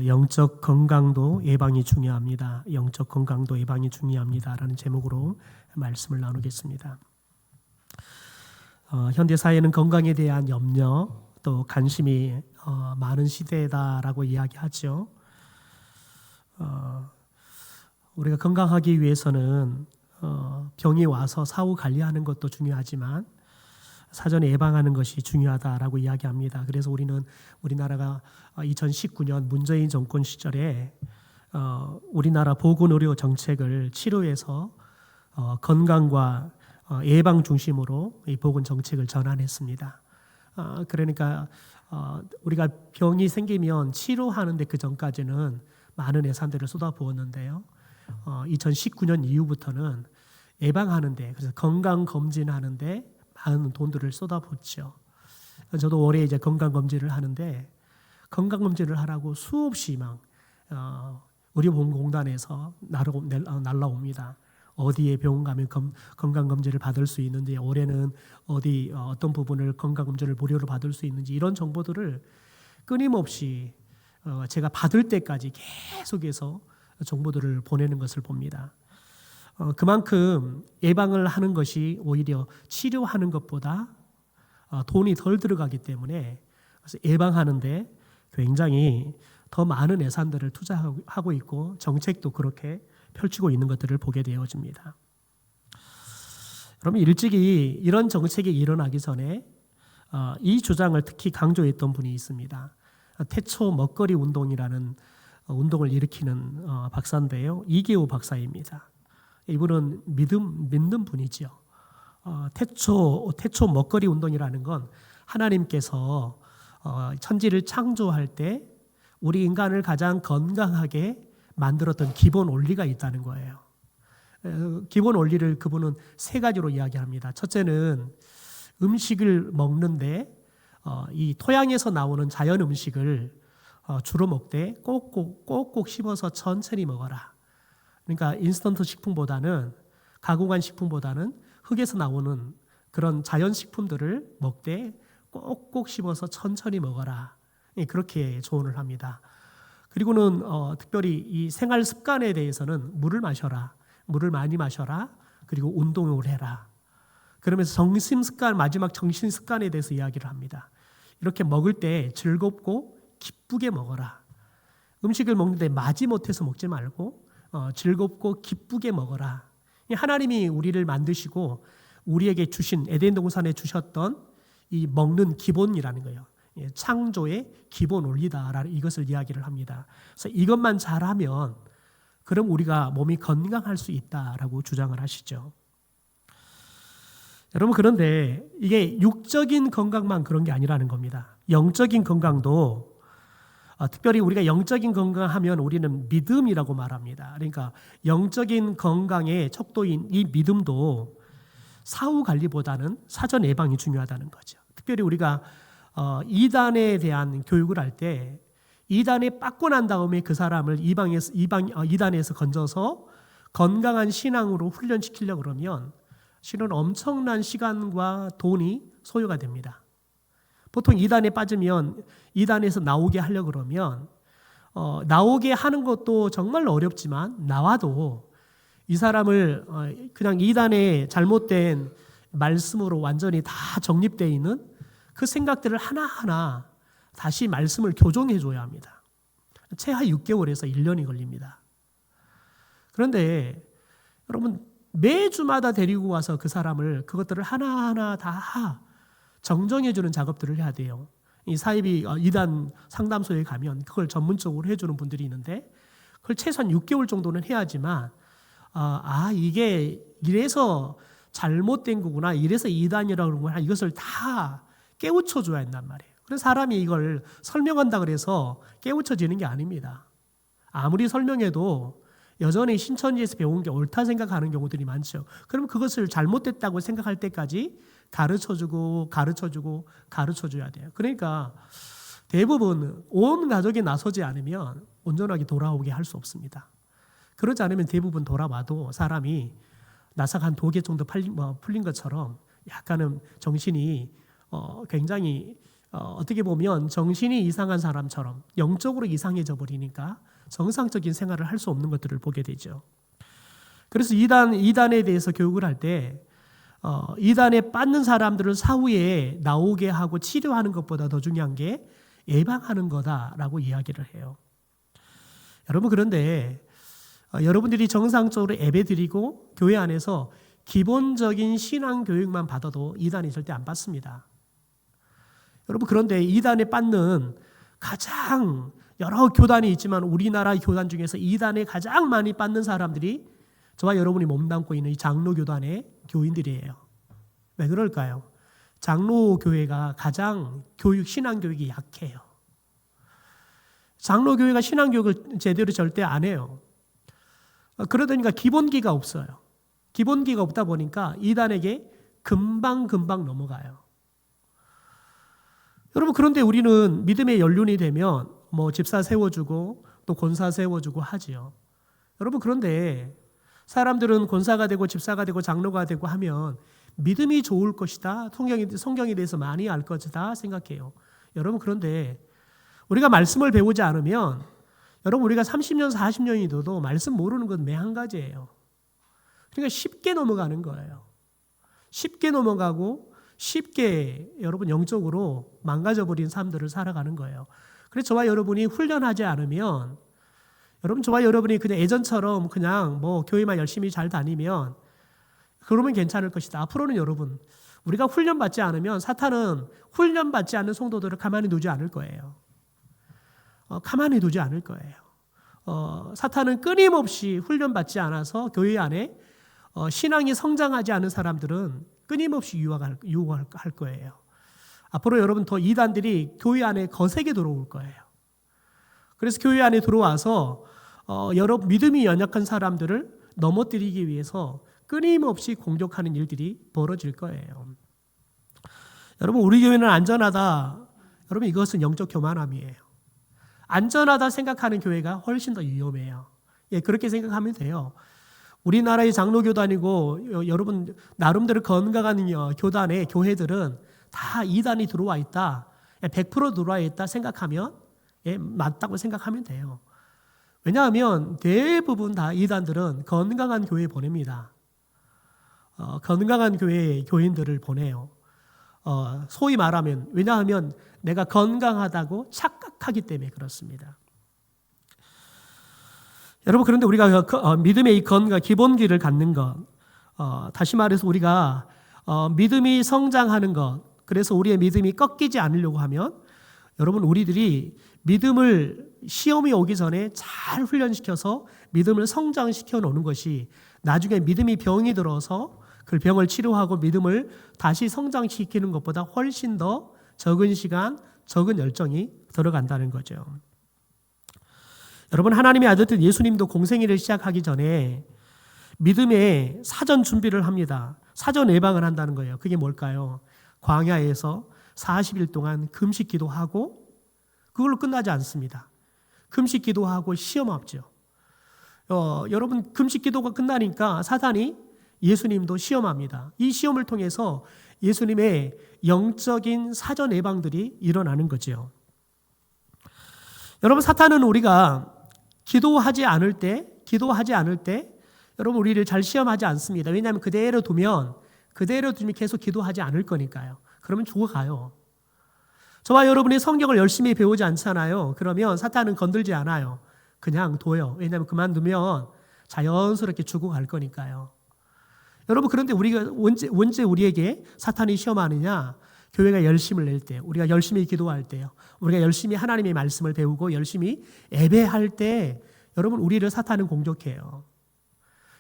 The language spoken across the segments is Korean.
영적 건강도 예방이 중요합니다. 영적 건강도 예방이 중요합니다라는 제목으로 말씀을 나누겠습니다. 현대 사회는 건강에 대한 염려 또 관심이 많은 시대다라고 이야기하죠. 우리가 건강하기 위해서는 병이 와서 사후 관리하는 것도 중요하지만 사전에 예방하는 것이 중요하다라고 이야기합니다. 그래서 우리나라가 2019년 문재인 정권 시절에 우리나라 보건의료 정책을 치료해서 건강과 예방 중심으로 이 보건 정책을 전환했습니다. 그러니까 우리가 병이 생기면 치료하는데 그 전까지는 많은 예산들을 쏟아부었는데요. 2019년 이후부터는 예방하는데, 그래서 건강 검진하는데 많은 돈들을 쏟아붓죠. 저도 올해 이제 건강 검진을 하는데 건강 검진을 하라고 수없이 의료보험공단에서 날라옵니다. 어디에 병원 가면 건강 검진을 받을 수 있는지, 올해는 어떤 부분을 건강 검진을 무료로 받을 수 있는지, 이런 정보들을 끊임없이 제가 받을 때까지 계속해서 정보들을 보내는 것을 봅니다. 그만큼 예방을 하는 것이 오히려 치료하는 것보다 돈이 덜 들어가기 때문에, 그래서 예방하는데 굉장히 더 많은 예산들을 투자하고 있고 정책도 그렇게 펼치고 있는 것들을 보게 되어집니다. 여러분, 일찍이 이런 정책이 일어나기 전에 이 주장을 특히 강조했던 분이 있습니다. 태초 먹거리 운동이라는 운동을 일으키는 박사인데요. 이계호 박사입니다. 이분은 믿는 분이죠. 태초 먹거리 운동이라는 건 하나님께서 천지를 창조할 때 우리 인간을 가장 건강하게 만들었던 기본 원리가 있다는 거예요. 기본 원리를 그분은 세 가지로 이야기합니다. 첫째는 음식을 먹는데 이 토양에서 나오는 자연 음식을 주로 먹되 꼭꼭 씹어서 천천히 먹어라. 그러니까 인스턴트 식품보다는, 가공한 식품보다는 흙에서 나오는 그런 자연 식품들을 먹되 꼭꼭 씹어서 천천히 먹어라. 그렇게 조언을 합니다. 그리고는 특별히 이 생활 습관에 대해서는 물을 마셔라. 물을 많이 마셔라. 그리고 운동을 해라. 그러면서 마지막 정신 습관에 대해서 이야기를 합니다. 이렇게 먹을 때 즐겁고 기쁘게 먹어라. 음식을 먹는데 마지못해서 먹지 말고 즐겁고 기쁘게 먹어라. 하나님이 우리를 만드시고 우리에게 주신 에덴 동산에 주셨던 이 먹는 기본이라는 거예요. 창조의 기본 원리다. 이것을 이야기를 합니다. 그래서 이것만 잘하면 그럼 우리가 몸이 건강할 수 있다라고 주장을 하시죠. 여러분, 그런데 이게 육적인 건강만 그런 게 아니라는 겁니다. 영적인 건강도, 특별히 우리가 영적인 건강하면 우리는 믿음이라고 말합니다. 그러니까 영적인 건강의 척도인 이 믿음도 사후 관리보다는 사전 예방이 중요하다는 거죠. 특별히 우리가 이단에 대한 교육을 할 때 이단에 빠꾸 난 다음에 그 사람을 이단에서 건져서 건강한 신앙으로 훈련시키려고 그러면 실은 엄청난 시간과 돈이 소요가 됩니다. 보통 이단에 빠지면 이단에서 나오게 하려고 그러면 나오게 하는 것도 정말 어렵지만, 나와도 이 사람을 그냥 이단의 잘못된 말씀으로 완전히 다 정립되어 있는 그 생각들을 하나하나 다시 말씀을 교정해 줘야 합니다. 최하 6개월에서 1년이 걸립니다. 그런데 여러분, 매주마다 데리고 와서 그 사람을 그것들을 하나하나 다 정정해 주는 작업들을 해야 돼요. 이 사이비 이단 상담소에 가면 그걸 전문적으로 해주는 분들이 있는데, 그걸 최소한 6개월 정도는 해야지만 이게 이래서 잘못된 거구나, 이래서 이단이라고 그런 거구나, 이것을 다 깨우쳐 줘야 한단 말이에요. 그래서 사람이 이걸 설명한다 그래서 깨우쳐지는 게 아닙니다. 아무리 설명해도 여전히 신천지에서 배운 게 옳다 생각하는 경우들이 많죠. 그러면 그것을 잘못됐다고 생각할 때까지 가르쳐줘야 돼요. 그러니까 대부분 온 가족이 나서지 않으면 온전하게 돌아오게 할 수 없습니다. 그러지 않으면 대부분 돌아와도 사람이 나삭 한 2개 정도 풀린 것처럼 약간은 정신이 굉장히 어떻게 보면 정신이 이상한 사람처럼 영적으로 이상해져 버리니까 정상적인 생활을 할 수 없는 것들을 보게 되죠. 그래서 이단에 대해서 교육을 할 때 이단에 빠진 사람들을 사후에 나오게 하고 치료하는 것보다 더 중요한 게 예방하는 거다라고 이야기를 해요. 여러분, 그런데 여러분들이 정상적으로 예배드리고 교회 안에서 기본적인 신앙 교육만 받아도 이단이 절대 안 받습니다. 여러분, 그런데 이단에 빠진 가장 여러 교단이 있지만 우리나라 교단 중에서 이단에 가장 많이 빠진 사람들이 저와 여러분이 몸담고 있는 이 장로교단의 교인들이에요. 왜 그럴까요? 장로교회가 가장 신앙교육이 약해요. 장로교회가 신앙교육을 제대로 절대 안 해요. 그러다 기본기가 없어요. 기본기가 없다 보니까 이단에게 금방 넘어가요. 여러분, 그런데 우리는 믿음의 연륜이 되면 집사 세워주고 또 권사 세워주고 하지요. 여러분, 그런데 사람들은 권사가 되고 집사가 되고 장로가 되고 하면 믿음이 좋을 것이다, 성경에 대해서 많이 알 것이다 생각해요. 여러분, 그런데 우리가 말씀을 배우지 않으면 여러분, 우리가 30년 40년이 돼도 말씀 모르는 건 매 한 가지예요. 그러니까 쉽게 넘어가는 거예요. 쉽게 넘어가고 쉽게 여러분 영적으로 망가져버린 삶들을 살아가는 거예요. 그래서 저와 여러분이 훈련하지 않으면, 여러분, 저와 여러분이 그냥 예전처럼 그냥 교회만 열심히 잘 다니면 그러면 괜찮을 것이다. 앞으로는 여러분, 우리가 훈련받지 않으면 사탄은 훈련받지 않는 성도들을 가만히 두지 않을 거예요. 가만히 두지 않을 거예요. 사탄은 끊임없이 훈련받지 않아서 교회 안에 신앙이 성장하지 않은 사람들은 끊임없이 유혹할 거예요. 앞으로 여러분, 더 이단들이 교회 안에 거세게 들어올 거예요. 그래서 교회 안에 들어와서 여러분 믿음이 연약한 사람들을 넘어뜨리기 위해서 끊임없이 공격하는 일들이 벌어질 거예요. 여러분, 우리 교회는 안전하다. 여러분, 이것은 영적 교만함이에요. 안전하다 생각하는 교회가 훨씬 더 위험해요. 그렇게 생각하면 돼요. 우리나라의 장로교단이고 여러분 나름대로 건강한 교단의 교회들은 다 이단이 들어와 있다, 100% 들어와 있다 생각하면 맞다고 생각하면 돼요. 왜냐하면 대부분 다 이단들은 건강한 교회에 보냅니다. 건강한 교회의 교인들을 보내요. 소위 말하면, 왜냐하면 내가 건강하다고 착각하기 때문에 그렇습니다. 여러분, 그런데 우리가 믿음의 이 건강, 기본기를 갖는 것, 다시 말해서 우리가 믿음이 성장하는 것, 그래서 우리의 믿음이 꺾이지 않으려고 하면 여러분, 우리들이 믿음을 시험이 오기 전에 잘 훈련시켜서 믿음을 성장시켜 놓는 것이 나중에 믿음이 병이 들어서 그 병을 치료하고 믿음을 다시 성장시키는 것보다 훨씬 더 적은 시간, 적은 열정이 들어간다는 거죠. 여러분, 하나님의 아들 예수님도 공생애를 시작하기 전에 믿음의 사전 준비를 합니다. 사전 예방을 한다는 거예요. 그게 뭘까요? 광야에서 40일 동안 금식 기도하고, 그걸로 끝나지 않습니다. 금식 기도하고 시험하죠. 여러분, 금식 기도가 끝나니까 사단이 예수님도 시험합니다. 이 시험을 통해서 예수님의 영적인 사전 예방들이 일어나는 거죠. 여러분, 사탄은 우리가 기도하지 않을 때 여러분, 우리를 잘 시험하지 않습니다. 왜냐하면 그대로 두면 계속 기도하지 않을 거니까요. 그러면 죽어가요. 저와 여러분이 성경을 열심히 배우지 않잖아요. 그러면 사탄은 건들지 않아요. 그냥 둬요. 왜냐하면 그만두면 자연스럽게 죽어갈 거니까요. 여러분, 그런데 우리가 언제 우리에게 사탄이 시험하느냐? 교회가 열심을 낼 때, 우리가 열심히 기도할 때요, 우리가 열심히 하나님의 말씀을 배우고 열심히 예배할 때 여러분, 우리를 사탄은 공격해요.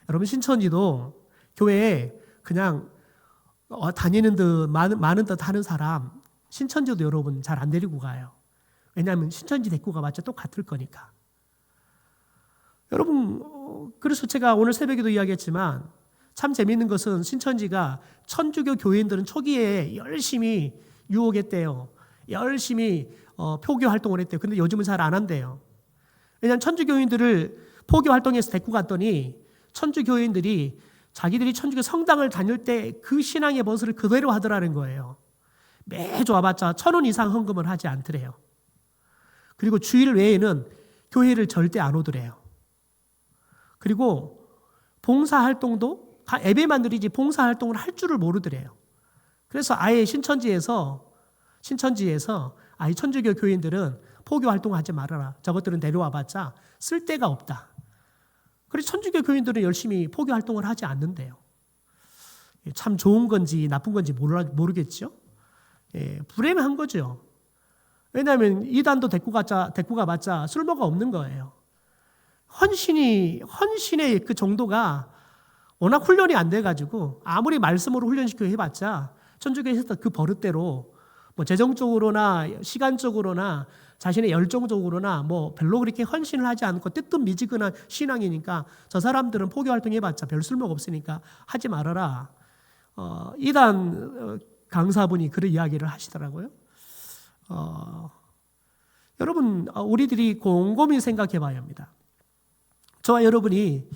여러분, 신천지도 교회에 그냥 다니는 듯 많은 듯 하는 사람, 신천지도 여러분 잘 안 데리고 가요. 왜냐하면 신천지 데리고 가봤자 똑같을 거니까. 여러분, 그래서 제가 오늘 새벽에도 이야기했지만 참 재미있는 것은 신천지가 천주교 교인들은 초기에 열심히 유혹했대요. 열심히 포교 활동을 했대요. 근데 요즘은 잘 안 한대요. 왜냐하면 천주교인들을 포교 활동에서 데리고 갔더니 천주교인들이 자기들이 천주교 성당을 다닐 때 그 신앙의 모습을 그대로 하더라는 거예요. 매주 와봤자 1,000원 이상 헌금을 하지 않더래요. 그리고 주일 외에는 교회를 절대 안 오더래요. 그리고 봉사활동도 예배만 드리지 봉사활동을 할 줄을 모르더래요. 그래서 아예 신천지에서 아예 천주교 교인들은 포교활동 하지 말아라. 저것들은 데려와봤자 쓸데가 없다. 그래서 천주교 교인들은 열심히 포교활동을 하지 않는데요. 참 좋은 건지 나쁜 건지 모르겠죠. 불행한 거죠. 왜냐하면 이단도 데리고 가봤자 쓸모가 없는 거예요. 헌신의 그 정도가 워낙 훈련이 안 돼가지고 아무리 말씀으로 훈련시켜 해봤자 천주교에서 했던 그 버릇대로 뭐 재정적으로나 시간적으로나 자신의 열정적으로나 뭐 별로 그렇게 헌신을 하지 않고 뜨뜻미지근한 신앙이니까 저 사람들은 포교활동 해봤자 별 쓸모가 없으니까 하지 말아라. 이단 강사분이 그런 이야기를 하시더라고요. 여러분, 우리들이 곰곰이 생각해 봐야 합니다. 저와 여러분이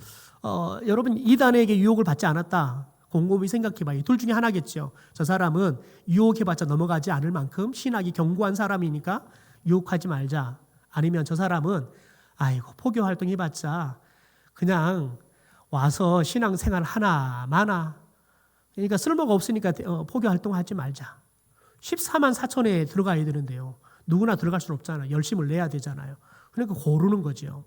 여러분 이단에게 유혹을 받지 않았다. 곰곰이 생각해 봐요. 둘 중에 하나겠죠. 저 사람은 유혹해봤자 넘어가지 않을 만큼 신학이 견고한 사람이니까 유혹하지 말자. 아니면 저 사람은 아이고 포교 활동해봤자 그냥 와서 신앙생활 하나 마나 그러니까 쓸모가 없으니까 포교 활동하지 말자. 14만 4천에 들어가야 되는데요. 누구나 들어갈 수는 없잖아요. 열심을 내야 되잖아요. 그러니까 고르는 거죠.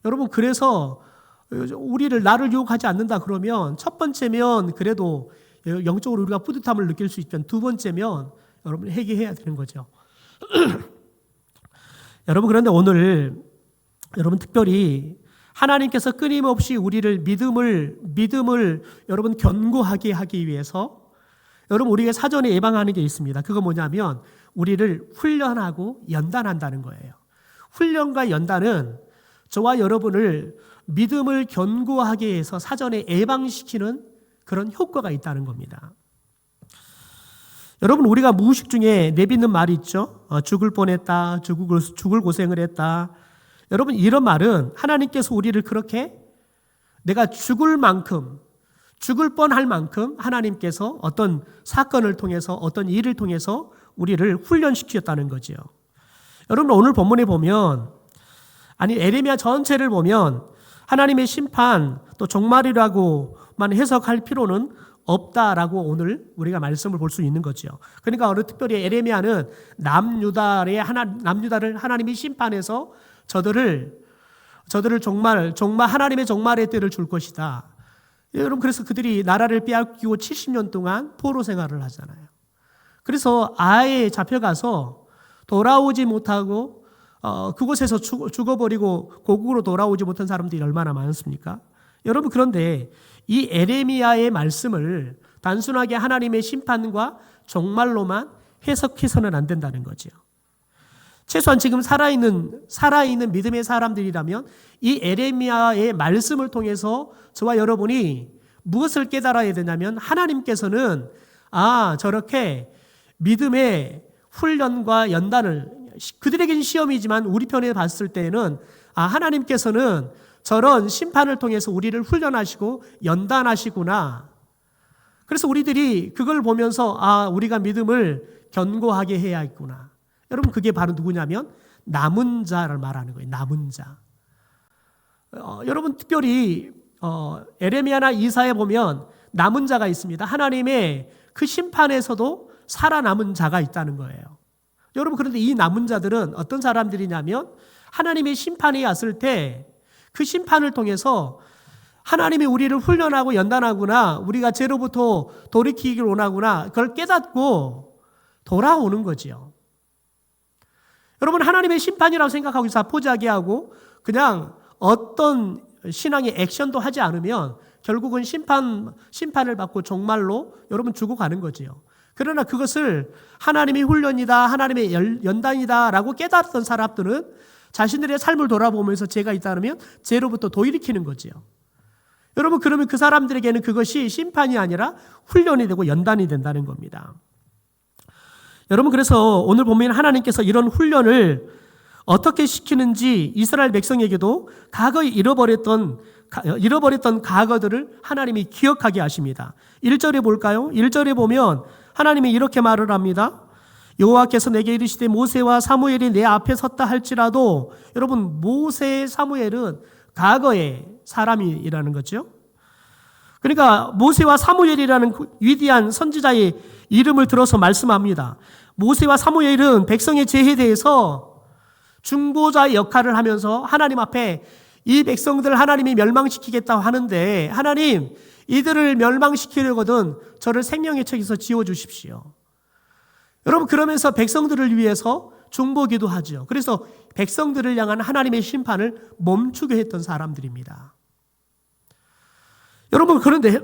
여러분 그래서 나를 유혹하지 않는다 그러면 첫 번째면 그래도 영적으로 우리가 뿌듯함을 느낄 수 있지만 두 번째면 여러분 회개해야 되는 거죠. 여러분 그런데 오늘 여러분 특별히 하나님께서 끊임없이 우리를 믿음을 여러분 견고하게 하기 위해서 여러분 우리가 사전에 예방하는 게 있습니다. 그거 뭐냐면 우리를 훈련하고 연단한다는 거예요. 훈련과 연단은 저와 여러분을 믿음을 견고하게 해서 사전에 예방시키는 그런 효과가 있다는 겁니다. 여러분 우리가 무의식 중에 내뱉는 말이 있죠. 죽을 뻔했다. 죽을 고생을 했다. 여러분 이런 말은 하나님께서 우리를 그렇게 내가 죽을 뻔할 만큼 하나님께서 어떤 사건을 통해서 어떤 일을 통해서 우리를 훈련시켰다는 거죠. 여러분 오늘 본문에 보면 에레미야 전체를 보면 하나님의 심판 또 종말이라고만 해석할 필요는 없다라고 오늘 우리가 말씀을 볼 수 있는 거죠. 그러니까 오늘 특별히 에레미야는 남유다를 하나님이 심판해서 저들을 하나님의 종말의 때를 줄 것이다. 여러분 그래서 그들이 나라를 빼앗기고 70년 동안 포로 생활을 하잖아요. 그래서 아예 잡혀가서 돌아오지 못하고 그곳에서 죽어버리고 고국으로 돌아오지 못한 사람들이 얼마나 많습니까? 여러분 그런데 이 에레미야의 말씀을 단순하게 하나님의 심판과 종말로만 해석해서는 안 된다는 거죠. 최소한 지금 살아있는 믿음의 사람들이라면 이 에레미야의 말씀을 통해서 저와 여러분이 무엇을 깨달아야 되냐면 하나님께서는 저렇게 믿음의 훈련과 연단을 그들에게는 시험이지만 우리 편에 봤을 때는 하나님께서는 저런 심판을 통해서 우리를 훈련하시고 연단하시구나. 그래서 우리들이 그걸 보면서 우리가 믿음을 견고하게 해야 했구나. 여러분 그게 바로 누구냐면 남은 자를 말하는 거예요. 남은 자. 여러분 특별히 에레미야나 이사야에 보면 남은 자가 있습니다. 하나님의 그 심판에서도 살아남은 자가 있다는 거예요. 여러분 그런데 이 남은 자들은 어떤 사람들이냐면 하나님의 심판이 왔을 때 그 심판을 통해서 하나님이 우리를 훈련하고 연단하구나, 우리가 죄로부터 돌이키기를 원하구나, 그걸 깨닫고 돌아오는 거지요. 여러분 하나님의 심판이라고 생각하고 자포자기하고 그냥 어떤 신앙의 액션도 하지 않으면 결국은 심판을 받고 종말로 여러분 죽어가는 거지요. 그러나 그것을 하나님의 훈련이다, 하나님의 연단이다라고 깨달았던 사람들은 자신들의 삶을 돌아보면서 죄가 있다면 죄로부터 돌이키는 거지요. 여러분 그러면 그 사람들에게는 그것이 심판이 아니라 훈련이 되고 연단이 된다는 겁니다. 여러분 그래서 오늘 보면 하나님께서 이런 훈련을 어떻게 시키는지 이스라엘 백성에게도 과거에 잃어버렸던 과거들을 하나님이 기억하게 하십니다. 1절에 볼까요? 1절에 보면 하나님이 이렇게 말을 합니다. 여호와께서 내게 이르시되 모세와 사무엘이 내 앞에 섰다 할지라도, 여러분 모세, 사무엘은 과거의 사람이라는 거죠. 그러니까 모세와 사무엘이라는 위대한 선지자의 이름을 들어서 말씀합니다. 모세와 사무엘은 백성의 죄에 대해서 중보자의 역할을 하면서 하나님 앞에 이 백성들을 하나님이 멸망시키겠다고 하는데, 하나님 이들을 멸망시키려거든 저를 생명의 책에서 지워주십시오. 여러분, 그러면서 백성들을 위해서 중보기도 하죠. 그래서 백성들을 향한 하나님의 심판을 멈추게 했던 사람들입니다. 여러분, 그런데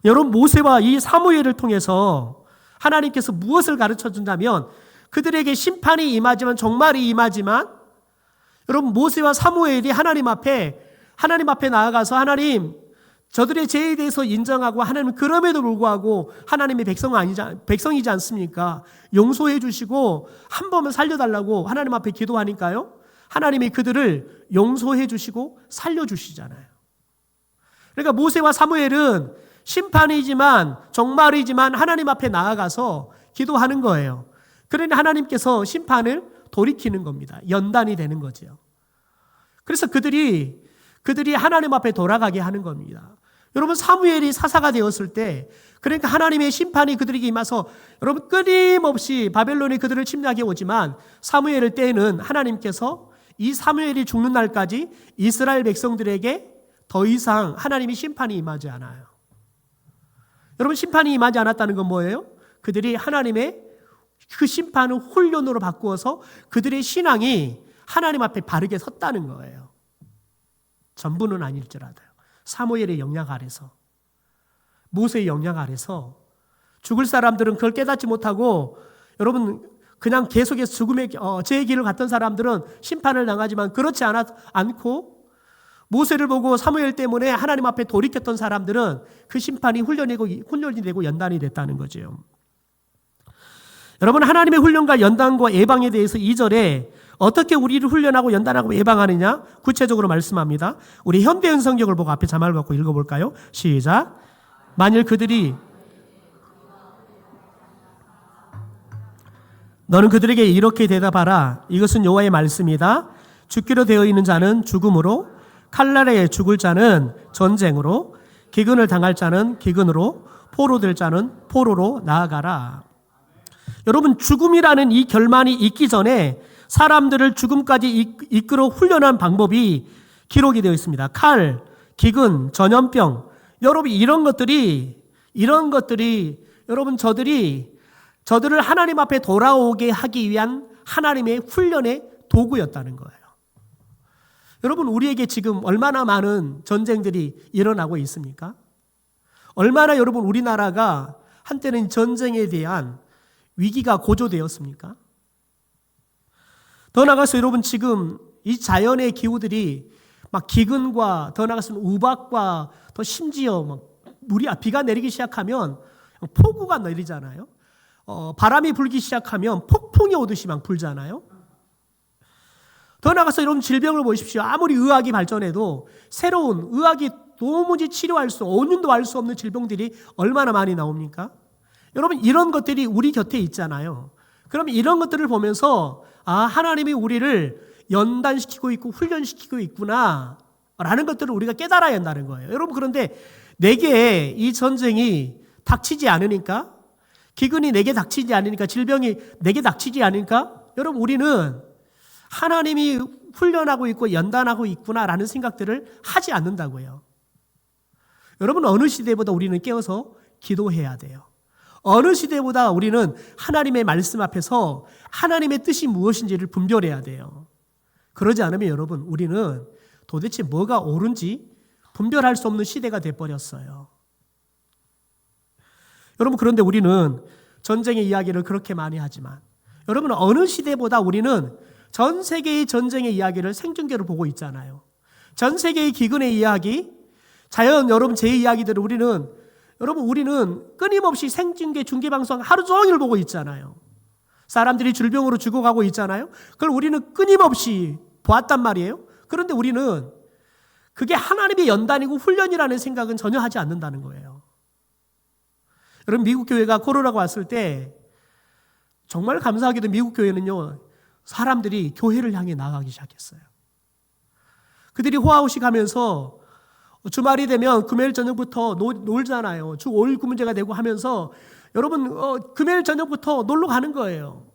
여러분, 모세와 이 사무엘을 통해서 하나님께서 무엇을 가르쳐 준다면, 그들에게 심판이 임하지만, 종말이 임하지만, 여러분 모세와 사무엘이 하나님 앞에 나아가서 하나님, 저들의 죄에 대해서 인정하고, 하나님 그럼에도 불구하고 하나님의 백성이지 않습니까? 용서해 주시고 한 번만 살려달라고 하나님 앞에 기도하니까요, 하나님이 그들을 용서해 주시고 살려주시잖아요. 그러니까 모세와 사무엘은 심판이지만, 종말이지만 하나님 앞에 나아가서 기도하는 거예요. 그러니 하나님께서 심판을 돌이키는 겁니다. 연단이 되는 거죠. 그래서 그들이 하나님 앞에 돌아가게 하는 겁니다. 여러분, 사무엘이 사사가 되었을 때, 그러니까 하나님의 심판이 그들에게 임해서, 여러분 끊임없이 바벨론이 그들을 침략해 오지만, 사무엘 때에는 하나님께서 이 사무엘이 죽는 날까지 이스라엘 백성들에게 더 이상 하나님의 심판이 임하지 않아요. 여러분, 심판이 임하지 않았다는 건 뭐예요? 그들이 하나님의 그 심판을 훈련으로 바꾸어서 그들의 신앙이 하나님 앞에 바르게 섰다는 거예요. 전부는 아닐지라도요. 사무엘의 영향 아래서, 모세의 영향 아래서 죽을 사람들은 그걸 깨닫지 못하고, 여러분 그냥 계속해서 죽음의 죄의 길을 갔던 사람들은 심판을 당하지만, 그렇지 않고 모세를 보고 사무엘 때문에 하나님 앞에 돌이켰던 사람들은 그 심판이 훈련이 되고 연단이 됐다는 거죠. 여러분, 하나님의 훈련과 연단과 예방에 대해서 2절에 어떻게 우리를 훈련하고 연단하고 예방하느냐 구체적으로 말씀합니다. 우리 현대인 성경을 보고 앞에 자막을 갖고 읽어볼까요? 시작. 만일 그들이, 너는 그들에게 이렇게 대답하라. 이것은 여호와의 말씀이다. 죽기로 되어 있는 자는 죽음으로, 칼날에 죽을 자는 전쟁으로, 기근을 당할 자는 기근으로, 포로될 자는 포로로 나아가라. 여러분, 죽음이라는 이 결말이 있기 전에 사람들을 죽음까지 이끌어 훈련한 방법이 기록이 되어 있습니다. 칼, 기근, 전염병. 여러분, 이런 것들이 여러분 저들을 하나님 앞에 돌아오게 하기 위한 하나님의 훈련의 도구였다는 거예요. 여러분, 우리에게 지금 얼마나 많은 전쟁들이 일어나고 있습니까? 얼마나 여러분 우리나라가 한때는 전쟁에 대한 위기가 고조되었습니까? 더 나아가서 여러분, 지금 이 자연의 기후들이 막 기근과, 더 나아가서는 우박과, 더 심지어 막 비가 내리기 시작하면 폭우가 내리잖아요. 바람이 불기 시작하면 폭풍이 오듯이 막 불잖아요. 더 나아가서 여러분, 질병을 보십시오. 아무리 의학이 발전해도 새로운 의학이 도무지 치료할 수, 온윤도 알 수 없는 질병들이 얼마나 많이 나옵니까? 여러분, 이런 것들이 우리 곁에 있잖아요. 그럼 이런 것들을 보면서, 하나님이 우리를 연단시키고 있고 훈련시키고 있구나 라는 것들을 우리가 깨달아야 한다는 거예요. 여러분, 그런데 내게 이 전쟁이 닥치지 않으니까, 기근이 내게 닥치지 않으니까, 질병이 내게 닥치지 않으니까, 여러분 우리는 하나님이 훈련하고 있고 연단하고 있구나라는 생각들을 하지 않는다고요. 여러분, 어느 시대보다 우리는 깨어서 기도해야 돼요. 어느 시대보다 우리는 하나님의 말씀 앞에서 하나님의 뜻이 무엇인지를 분별해야 돼요. 그러지 않으면 여러분, 우리는 도대체 뭐가 옳은지 분별할 수 없는 시대가 돼버렸어요. 여러분, 그런데 우리는 전쟁의 이야기를 그렇게 많이 하지만, 여러분 어느 시대보다 우리는 전 세계의 전쟁의 이야기를 생중계로 보고 있잖아요. 전 세계의 기근의 이야기, 자연 여러분 제 이야기들을 우리는 끊임없이 생중계 중계방송 하루 종일 보고 있잖아요. 사람들이 질병으로 죽어가고 있잖아요. 그걸 우리는 끊임없이 보았단 말이에요. 그런데 우리는 그게 하나님의 연단이고 훈련이라는 생각은 전혀 하지 않는다는 거예요. 여러분, 미국 교회가 코로나가 왔을 때 정말 감사하게도 미국 교회는요, 사람들이 교회를 향해 나가기 시작했어요. 그들이 호아우시 가면서 주말이 되면 금요일 저녁부터 놀잖아요. 주 5일 구문제가 되고 하면서 여러분 금요일 저녁부터 놀러 가는 거예요.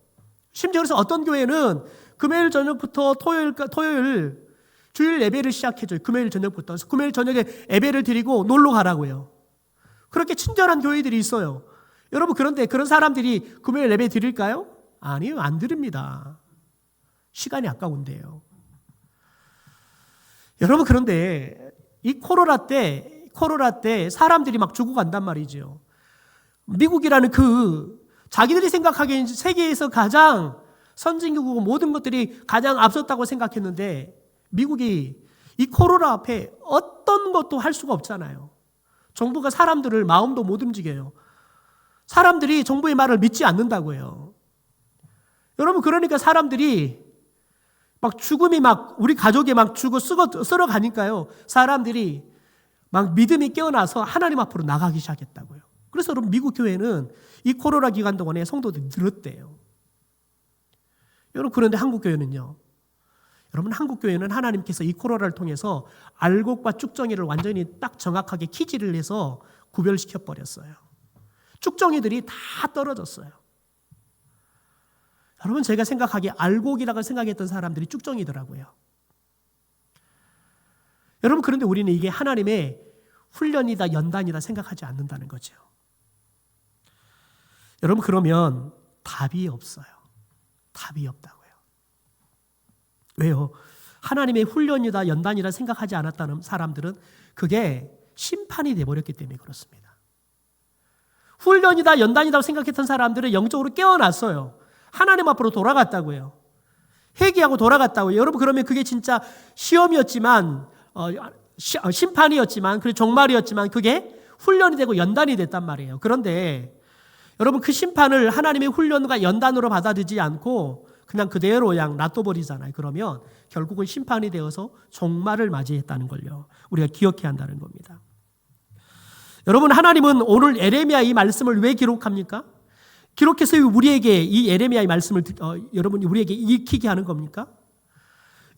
심지어 그래서 어떤 교회는 금요일 저녁부터 토요일 주일 예배를 시작해줘요. 금요일 저녁부터. 그래서 금요일 저녁에 예배를 드리고 놀러 가라고요. 그렇게 친절한 교회들이 있어요. 여러분 그런데 그런 사람들이 금요일 예배 드릴까요? 아니요, 안 드립니다. 시간이 아까운데요. 여러분 그런데 이 코로나 때 사람들이 막 죽어간단 말이죠. 미국이라는 자기들이 생각하기엔 세계에서 가장 선진국이고 모든 것들이 가장 앞섰다고 생각했는데 미국이 이 코로나 앞에 어떤 것도 할 수가 없잖아요. 정부가 사람들을 마음도 못 움직여요. 사람들이 정부의 말을 믿지 않는다고요. 여러분 그러니까 사람들이 막 죽음이 막 우리 가족이 막 썰어 가니까요. 사람들이 막 믿음이 깨어나서 하나님 앞으로 나가기 시작했다고요. 그래서 여러분 미국 교회는 이 코로나 기간 동안에 성도들이 늘었대요. 여러분 그런데 한국 교회는요. 여러분 한국 교회는 하나님께서 이 코로나를 통해서 알곡과 쭉정이를 완전히 딱 정확하게 키질을 해서 구별시켜 버렸어요. 쭉정이들이 다 떨어졌어요. 여러분 제가 생각하기에 알곡이라고 생각했던 사람들이 쭉정이더라고요. 여러분 그런데 우리는 이게 하나님의 훈련이다 연단이다 생각하지 않는다는 거죠. 여러분 그러면 답이 없어요. 답이 없다고요. 왜요? 하나님의 훈련이다 연단이다 생각하지 않았다는 사람들은 그게 심판이 돼버렸기 때문에 그렇습니다. 훈련이다 연단이다 생각했던 사람들은 영적으로 깨어났어요. 하나님 앞으로 돌아갔다고요. 회개하고 돌아갔다고요. 여러분 그러면 그게 진짜 시험이었지만 심판이었지만 그리고 종말이었지만 그게 훈련이 되고 연단이 됐단 말이에요. 그런데 여러분 그 심판을 하나님의 훈련과 연단으로 받아들이지 않고 그냥 그대로 그냥 놔둬버리잖아요. 그러면 결국은 심판이 되어서 종말을 맞이했다는 걸요. 우리가 기억해야 한다는 겁니다. 여러분 하나님은 오늘 에레미야 이 말씀을 왜 기록합니까? 기록해서 우리에게 이 에레미야의 말씀을 여러분이 우리에게 익히게 하는 겁니까?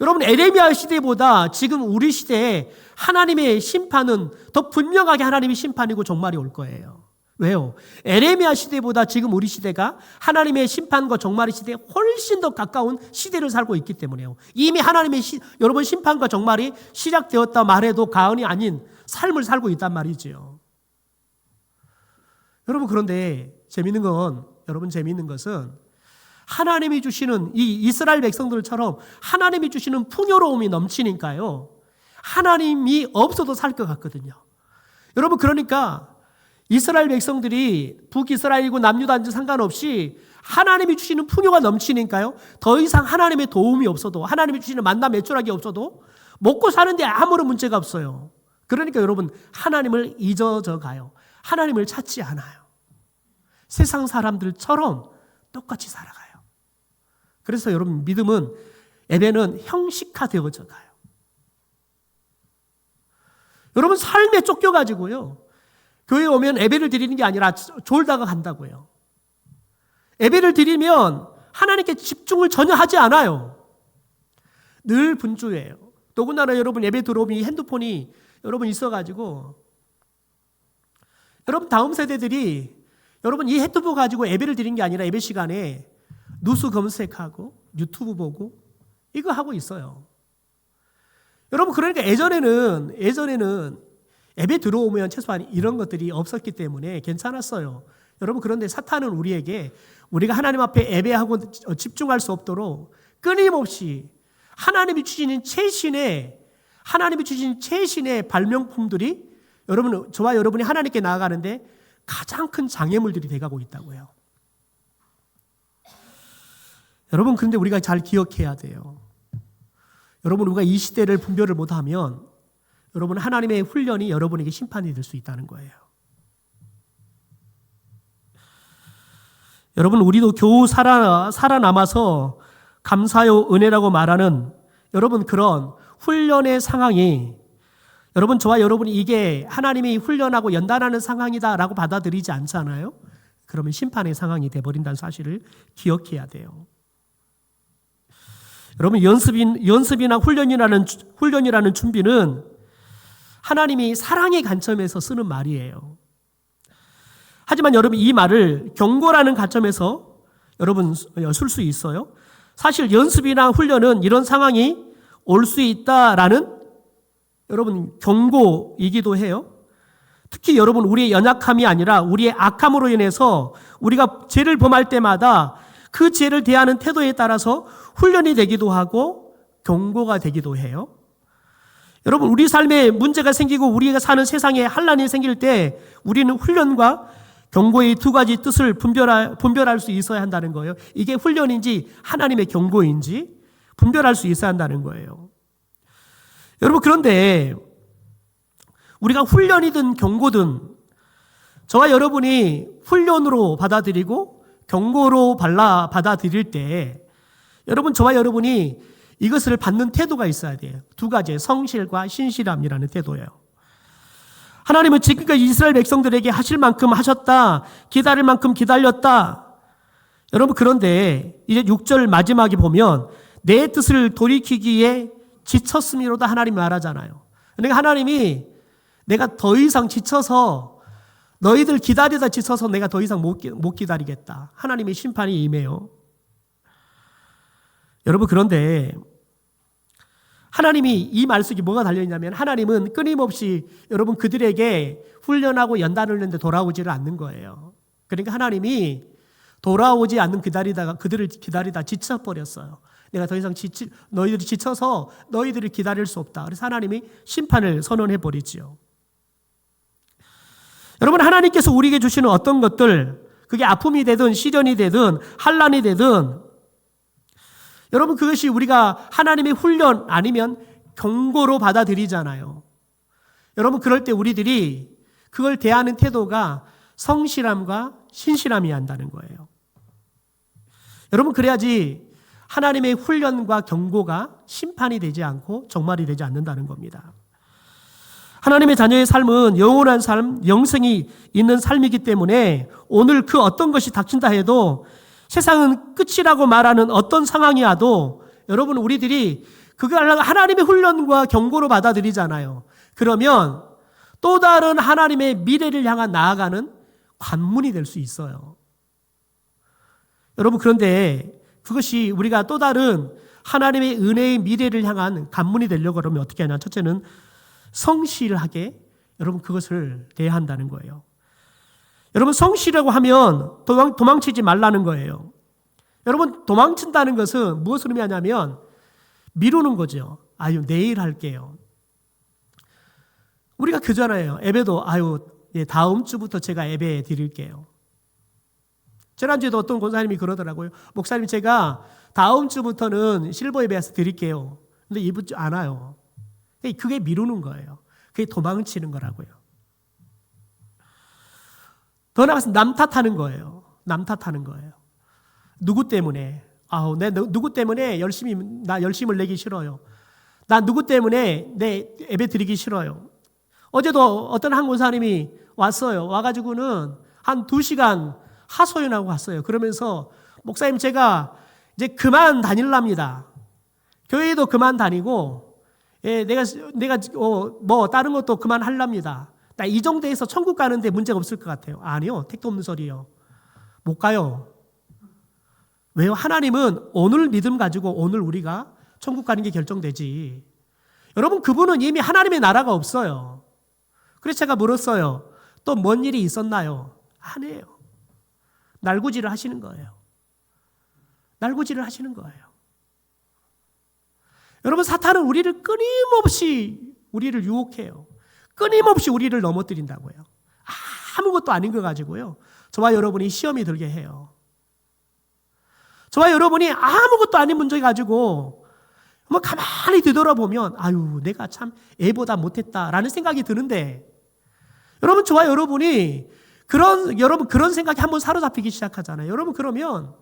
여러분 에레미야 시대보다 지금 우리 시대에 하나님의 심판은 더 분명하게 하나님의 심판이고 종말이 올 거예요. 왜요? 에레미야 시대보다 지금 우리 시대가 하나님의 심판과 종말의 시대에 훨씬 더 가까운 시대를 살고 있기 때문에요. 이미 하나님의 여러분 심판과 종말이 시작되었다 말해도 과언이 아닌 삶을 살고 있단 말이지요. 여러분 그런데 재밌는 것은 하나님이 주시는 이 이스라엘 백성들처럼 하나님이 주시는 풍요로움이 넘치니까요. 하나님이 없어도 살 것 같거든요. 여러분 그러니까 이스라엘 백성들이 북이스라엘이고 남유다인지 상관없이 하나님이 주시는 풍요가 넘치니까요. 더 이상 하나님의 도움이 없어도 하나님이 주시는 만나 매출하기 없어도 먹고 사는데 아무런 문제가 없어요. 그러니까 여러분 하나님을 잊어져 가요. 하나님을 찾지 않아요. 세상 사람들처럼 똑같이 살아가요. 그래서 여러분 믿음은 예배는 형식화되어져 가요. 여러분 삶에 쫓겨가지고요. 교회에 오면 예배를 드리는 게 아니라 졸다가 간다고요. 예배를 드리면 하나님께 집중을 전혀 하지 않아요. 늘 분주해요. 더군다나 여러분 예배 들어오면 이 핸드폰이 여러분 있어가지고 여러분 다음 세대들이 여러분 이 핸드폰 가지고 예배를 드리는 게 아니라 예배 시간에 뉴스 검색하고 유튜브 보고 이거 하고 있어요. 여러분 그러니까 예전에는 예배 들어오면 최소한 이런 것들이 없었기 때문에 괜찮았어요. 여러분 그런데 사탄은 우리가 하나님 앞에 예배하고 집중할 수 없도록 끊임없이 하나님이 주시는 최신의 발명품들이 저와 여러분이 하나님께 나아가는데 가장 큰 장애물들이 돼가고 있다고요. 여러분 그런데 우리가 잘 기억해야 돼요. 여러분 우리가 이 시대를 분별을 못하면 여러분 하나님의 훈련이 여러분에게 심판이 될 수 있다는 거예요. 여러분 우리도 겨우 살아남아서 감사요 은혜라고 말하는 여러분 그런 훈련의 상황이 저와 여러분이 이게 하나님이 훈련하고 연단하는 상황이다라고 받아들이지 않잖아요. 그러면 심판의 상황이 돼버린다는 사실을 기억해야 돼요. 여러분, 연습이나 훈련이라는 준비는 하나님이 사랑의 관점에서 쓰는 말이에요. 하지만 여러분, 이 말을 경고라는 관점에서 여러분 쓸 수 있어요. 사실 연습이나 훈련은 이런 상황이 올 수 있다라는 여러분 경고이기도 해요. 특히 여러분, 우리의 연약함이 아니라 우리의 악함으로 인해서 우리가 죄를 범할 때마다 그 죄를 대하는 태도에 따라서 훈련이 되기도 하고 경고가 되기도 해요. 여러분, 우리 삶에 문제가 생기고 우리가 사는 세상에 환난이 생길 때 우리는 훈련과 경고의 두 가지 뜻을 분별할 수 있어야 한다는 거예요. 이게 훈련인지 하나님의 경고인지 분별할 수 있어야 한다는 거예요. 여러분, 그런데 우리가 훈련이든 경고든 저와 여러분이 훈련으로 받아들이고 경고로 받아들일 때 여러분, 저와 여러분이 이것을 받는 태도가 있어야 돼요. 두 가지, 성실과 신실함이라는 태도예요. 하나님은 지금까지 이스라엘 백성들에게 하실 만큼 하셨다, 기다릴 만큼 기다렸다. 여러분, 그런데 이제 6절 마지막에 보면 내 뜻을 돌이키기에 지쳤음이로다 하나님이 말하잖아요. 그러니까 하나님이 내가 더 이상 지쳐서 너희들 기다리다 지쳐서 내가 더 이상 못 기다리겠다. 하나님의 심판이 임해요. 여러분, 그런데 하나님이 이 말씀이 뭐가 달려있냐면 하나님은 끊임없이 여러분 그들에게 훈련하고 연단을 했는데 돌아오지를 않는 거예요. 그러니까 하나님이 돌아오지 않는 그들을 기다리다 지쳐버렸어요. 내가 더 이상 너희들이 지쳐서 너희들을 기다릴 수 없다. 그래서 하나님이 심판을 선언해 버리지요. 여러분, 하나님께서 우리에게 주시는 어떤 것들, 그게 아픔이 되든 시련이 되든 환난이 되든 여러분, 그것이 우리가 하나님의 훈련 아니면 경고로 받아들이잖아요. 여러분, 그럴 때 우리들이 그걸 대하는 태도가 성실함과 신실함이어야 한다는 거예요. 여러분, 그래야지 하나님의 훈련과 경고가 심판이 되지 않고 종말이 되지 않는다는 겁니다. 하나님의 자녀의 삶은 영원한 삶, 영생이 있는 삶이기 때문에 오늘 그 어떤 것이 닥친다 해도 세상은 끝이라고 말하는 어떤 상황이 와도 여러분, 우리들이 그걸 하나님의 훈련과 경고로 받아들이잖아요. 그러면 또 다른 하나님의 미래를 향한 나아가는 관문이 될 수 있어요. 여러분, 그런데 그것이 우리가 또 다른 하나님의 은혜의 미래를 향한 관문이 되려고 그러면 어떻게 하냐? 첫째는 성실하게 여러분 그것을 대한다는 거예요. 여러분, 성실하고 하면 도망치지 말라는 거예요. 여러분, 도망친다는 것은 무엇을 의미하냐면 미루는 거죠. 내일 할게요. 우리가 그잖아요. 예배도 다음 주부터 제가 예배 드릴게요. 지난주에도 어떤 권사님이 그러더라고요. 목사님, 제가 다음 주부터는 실버 예배에서 드릴게요. 근데 이번 주 안 와요. 그게 미루는 거예요. 그게 도망치는 거라고요. 더 나아가서 남 탓하는 거예요. 남 탓하는 거예요. 누구 때문에? 누구 때문에 열심을 내기 싫어요. 나 누구 때문에 내 예배 드리기 싫어요. 어제도 어떤 한 권사님이 왔어요. 와가지고는 한 2시간 하소연하고 갔어요. 그러면서 목사님, 제가 이제 그만 다닐랍니다. 교회도 그만 다니고, 내가 다른 것도 그만 할랍니다. 나 이 정도에서 천국 가는데 문제가 없을 것 같아요. 아니요, 택도 없는 소리요. 못 가요. 왜요? 하나님은 오늘 믿음 가지고 오늘 우리가 천국 가는 게 결정되지. 여러분, 그분은 이미 하나님의 나라가 없어요. 그래서 제가 물었어요. 또 뭔 일이 있었나요? 아니에요. 날구지를 하시는 거예요. 날구지를 하시는 거예요. 여러분, 사탄은 우리를 끊임없이 우리를 유혹해요. 끊임없이 우리를 넘어뜨린다고요. 아무것도 아닌 거 가지고요. 저와 여러분이 시험이 들게 해요. 저와 여러분이 아무것도 아닌 문제 가지고 가만히 뒤돌아보면 내가 참 애보다 못했다라는 생각이 드는데, 여러분, 저와 여러분이 그런 생각이 한번 사로잡히기 시작하잖아요. 여러분, 그러면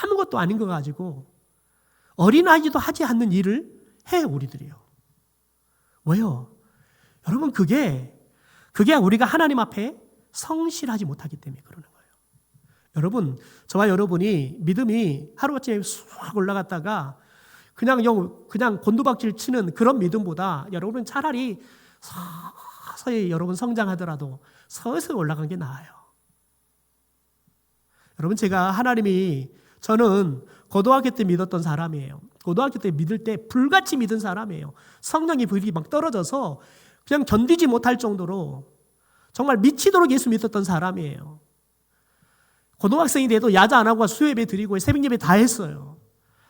아무것도 아닌 거 가지고 어린아이도 하지 않는 일을 해, 우리들이요. 왜요? 여러분, 그게 우리가 하나님 앞에 성실하지 못하기 때문에 그러는 거예요. 여러분, 저와 여러분이 믿음이 하루아침에 쑥 올라갔다가 그냥 곤두박질 치는 그런 믿음보다 여러분은 차라리 서서히 여러분 성장하더라도 서서히 올라간 게 나아요. 여러분, 저는 고등학교 때 믿었던 사람이에요. 고등학교 때 믿을 때 불같이 믿은 사람이에요. 성령의 불이 막 떨어져서 그냥 견디지 못할 정도로 정말 미치도록 예수 믿었던 사람이에요. 고등학생이 돼도 야자 안 하고 수요예배 드리고 새벽 예배 다 했어요.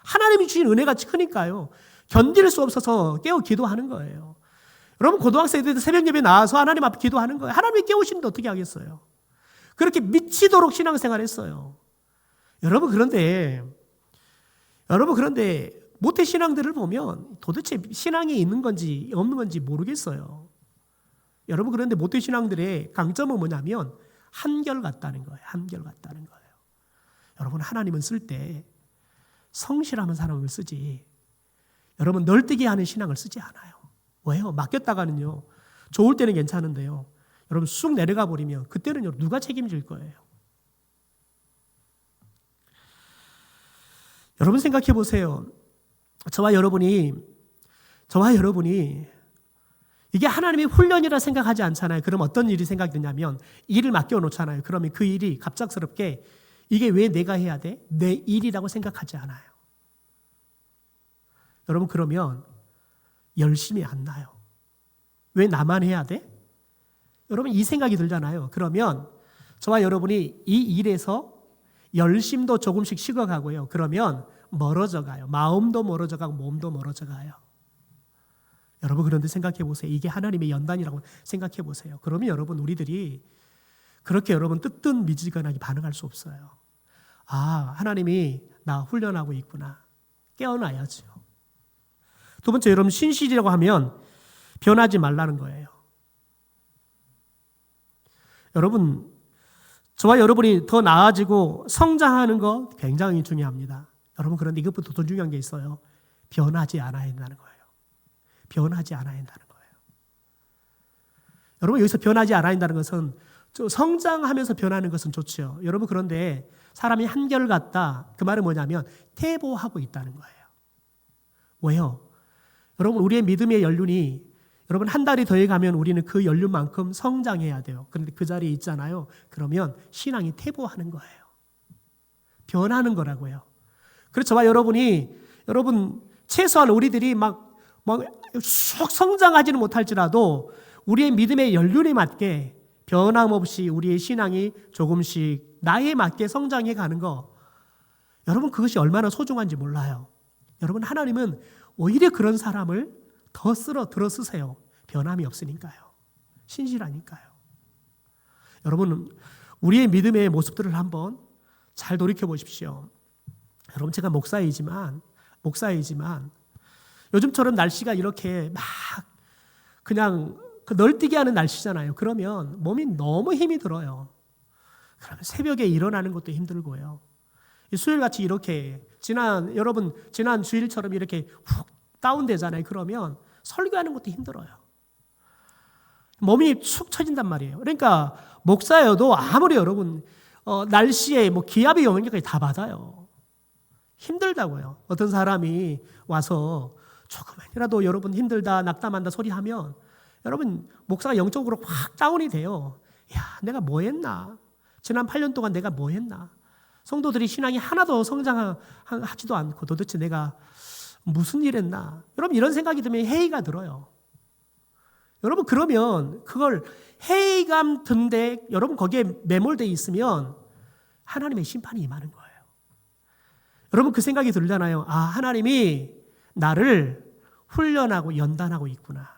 하나님이 주신 은혜가 크니까요. 견딜 수 없어서 깨어 기도하는 거예요. 여러분, 고등학생 때도 새벽 예배 나와서 하나님 앞에 기도하는 거예요. 하나님이 깨우시는데 어떻게 하겠어요? 그렇게 미치도록 신앙생활 했어요. 여러분, 그런데 모태 신앙들을 보면 도대체 신앙이 있는 건지 없는 건지 모르겠어요. 여러분, 그런데 모태 신앙들의 강점은 뭐냐면 한결같다는 거예요. 한결같다는 거예요. 여러분, 하나님은 쓸 때 성실하면 사람을 쓰지, 여러분 널뛰게 하는 신앙을 쓰지 않아요. 왜요? 맡겼다가는요, 좋을 때는 괜찮은데요, 여러분 쑥 내려가 버리면 그때는요, 누가 책임질 거예요? 여러분 생각해 보세요. 저와 여러분이 이게 하나님의 훈련이라 생각하지 않잖아요. 그럼 어떤 일이 생각되냐면 일을 맡겨놓잖아요. 그러면 그 일이 갑작스럽게 이게 왜 내가 해야 돼? 내 일이라고 생각하지 않아요. 여러분, 그러면 열심히 안 나요. 왜 나만 해야 돼? 여러분, 이 생각이 들잖아요. 그러면 저와 여러분이 이 일에서 열심도 조금씩 식어가고요. 그러면 멀어져 가요. 마음도 멀어져 가고 몸도 멀어져 가요. 여러분, 그런데 생각해 보세요. 이게 하나님의 연단이라고 생각해 보세요. 그러면 여러분, 우리들이 그렇게 여러분 뜨뜻미지근하게 반응할 수 없어요. 아, 하나님이 나 훈련하고 있구나. 깨어나야죠. 두 번째, 여러분 신실이라고 하면 변하지 말라는 거예요. 여러분, 저와 여러분이 더 나아지고 성장하는 거 굉장히 중요합니다. 여러분, 그런데 이것보다 더 중요한 게 있어요. 변하지 않아야 한다는 거예요. 변하지 않아야 한다는 거예요. 여러분, 여기서 변하지 않아야 한다는 것은 성장하면서 변하는 것은 좋죠. 여러분, 그런데 사람이 한결같다, 그 말은 뭐냐면 퇴보하고 있다는 거예요. 왜요? 여러분, 우리의 믿음의 연륜이 여러분 한 달이 더해가면 우리는 그 연륜만큼 성장해야 돼요. 그런데 그 자리에 있잖아요. 그러면 신앙이 퇴보하는 거예요. 변하는 거라고요. 그래서 저와 여러분 최소한 우리들이 쑥 성장하지는 못할지라도 우리의 믿음의 연륜에 맞게 변함없이 우리의 신앙이 조금씩 나에 맞게 성장해 가는 거, 여러분 그것이 얼마나 소중한지 몰라요. 여러분, 하나님은 오히려 그런 사람을 더 들어 쓰세요. 변함이 없으니까요. 신실하니까요. 여러분, 우리의 믿음의 모습들을 한번 잘 돌이켜 보십시오. 여러분, 제가 목사이지만 요즘처럼 날씨가 이렇게 막 그냥 널뛰게 하는 날씨잖아요. 그러면 몸이 너무 힘이 들어요. 그러면 새벽에 일어나는 것도 힘들고요. 수요일같이 이렇게 지난 주일처럼 이렇게 훅 다운되잖아요. 그러면 설교하는 것도 힘들어요. 몸이 축 처진단 말이에요. 그러니까 목사여도 아무리 여러분 날씨에 기압의 영향까지 다 받아요. 힘들다고요. 어떤 사람이 와서 조금이라도 여러분 힘들다, 낙담한다 소리하면 여러분 목사가 영적으로 확 다운이 돼요. 야, 내가 뭐 했나? 지난 8년 동안 내가 뭐 했나? 성도들이 신앙이 하나도 성장하지도 않고 도대체 내가 무슨 일 했나? 여러분, 이런 생각이 들면 회의가 들어요. 여러분, 그러면 그걸 회의감 든데 여러분 거기에 매몰되어 있으면 하나님의 심판이 임하는 거예요. 여러분, 그 생각이 들잖아요. 아, 하나님이 나를 훈련하고 연단하고 있구나.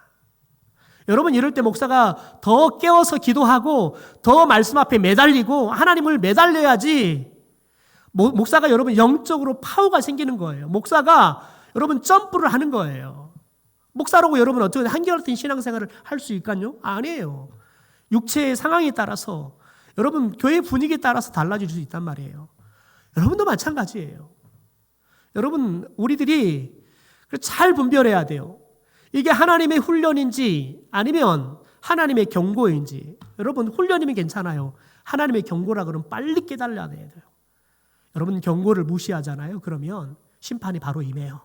여러분, 이럴 때 목사가 더 깨워서 기도하고 더 말씀 앞에 매달리고 하나님을 매달려야지 목사가 여러분 영적으로 파워가 생기는 거예요. 목사가 여러분 점프를 하는 거예요. 목사라고 여러분 어떻게 한결같은 신앙생활을 할 수 있까요? 아니에요. 육체의 상황에 따라서 여러분 교회 분위기에 따라서 달라질 수 있단 말이에요. 여러분도 마찬가지예요. 여러분, 우리들이 잘 분별해야 돼요. 이게 하나님의 훈련인지 아니면 하나님의 경고인지, 여러분 훈련이면 괜찮아요. 하나님의 경고라 그러면 빨리 깨달아야 돼요. 여러분 경고를 무시하잖아요. 그러면 심판이 바로 임해요.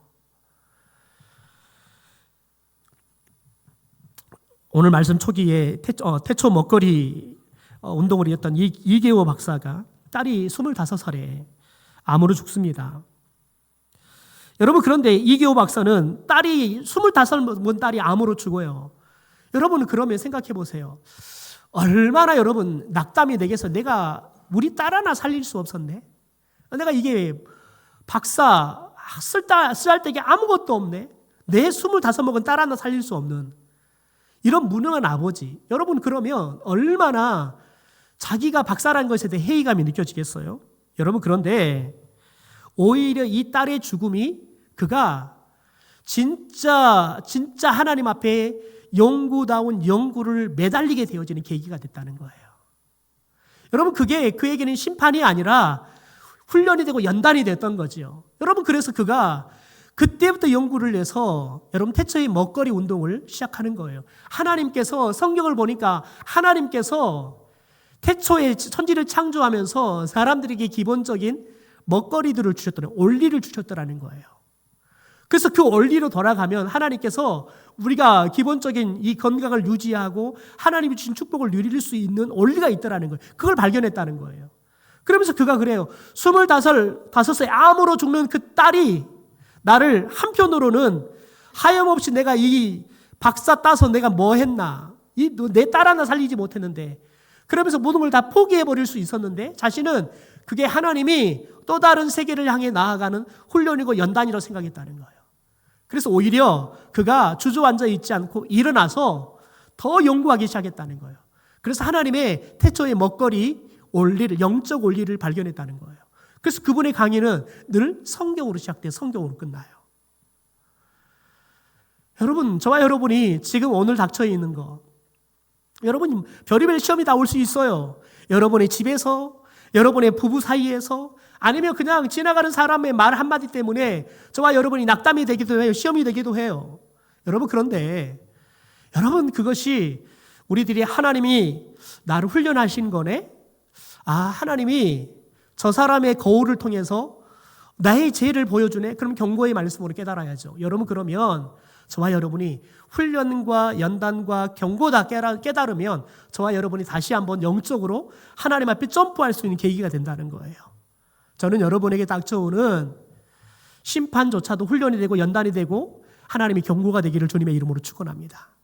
오늘 말씀 초기에 태초 먹거리 운동을 했던 이계호 박사가 딸이 25살에 암으로 죽습니다. 여러분 그런데 이계호 박사는 딸이 25살 먹은 딸이 암으로 죽어요. 여러분 그러면 생각해 보세요. 얼마나 여러분 낙담이 되겠어. 내가 우리 딸 하나 살릴 수 없었네. 내가 이게 박사 쓸데기 아무것도 없네. 내 25 먹은 딸 하나 살릴 수 없는 이런 무능한 아버지. 여러분 그러면 얼마나 자기가 박사라는 것에 대해 회의감이 느껴지겠어요? 여러분 그런데 오히려 이 딸의 죽음이 그가 진짜 하나님 앞에 연구다운 연구를 매달리게 되어지는 계기가 됐다는 거예요. 여러분 그게 그에게는 심판이 아니라 훈련이 되고 연단이 됐던 거죠. 여러분 그래서 그가 그때부터 연구를 해서 여러분 태초의 먹거리 운동을 시작하는 거예요. 하나님께서 성경을 보니까 하나님께서 태초에 천지를 창조하면서 사람들에게 기본적인 먹거리들을 주셨더라고요. 원리를 주셨더라는 거예요. 그래서 그 원리로 돌아가면 하나님께서 우리가 기본적인 이 건강을 유지하고 하나님이 주신 축복을 누릴 수 있는 원리가 있다라는 거예요. 그걸 발견했다는 거예요. 그러면서 그가 그래요. 25세 암으로 죽는 그 딸이 나를 한편으로는 하염없이 내가 이 박사 따서 내가 뭐 했나. 내 딸 하나 살리지 못했는데 그러면서 모든 걸 다 포기해버릴 수 있었는데 자신은 그게 하나님이 또 다른 세계를 향해 나아가는 훈련이고 연단이라고 생각했다는 거예요. 그래서 오히려 그가 주저앉아 있지 않고 일어나서 더 연구하기 시작했다는 거예요. 그래서 하나님의 태초의 먹거리 원리를, 영적 원리를 발견했다는 거예요. 그래서 그분의 강의는 늘 성경으로 시작돼서 성경으로 끝나요. 여러분, 저와 여러분이 지금 오늘 닥쳐 있는 거, 여러분 별의별 시험이 다 올 수 있어요. 여러분의 집에서, 여러분의 부부 사이에서, 아니면 그냥 지나가는 사람의 말 한마디 때문에 저와 여러분이 낙담이 되기도 해요. 시험이 되기도 해요. 여러분 그런데 여러분 그것이 우리들이 하나님이 나를 훈련하신 거네? 하나님이 저 사람의 거울을 통해서 나의 죄를 보여주네? 그럼 경고의 말씀으로 깨달아야죠. 여러분 그러면 저와 여러분이 훈련과 연단과 경고 다 깨달으면 저와 여러분이 다시 한번 영적으로 하나님 앞에 점프할 수 있는 계기가 된다는 거예요. 저는 여러분에게 닥쳐오는 심판조차도 훈련이 되고 연단이 되고 하나님의 경고가 되기를 주님의 이름으로 축원합니다.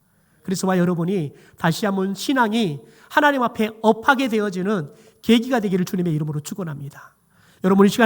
그래서 저와 여러분이 다시 한번 신앙이 하나님 앞에 업하게 되어지는 계기가 되기를 주님의 이름으로 축원합니다. 여러분 이 시간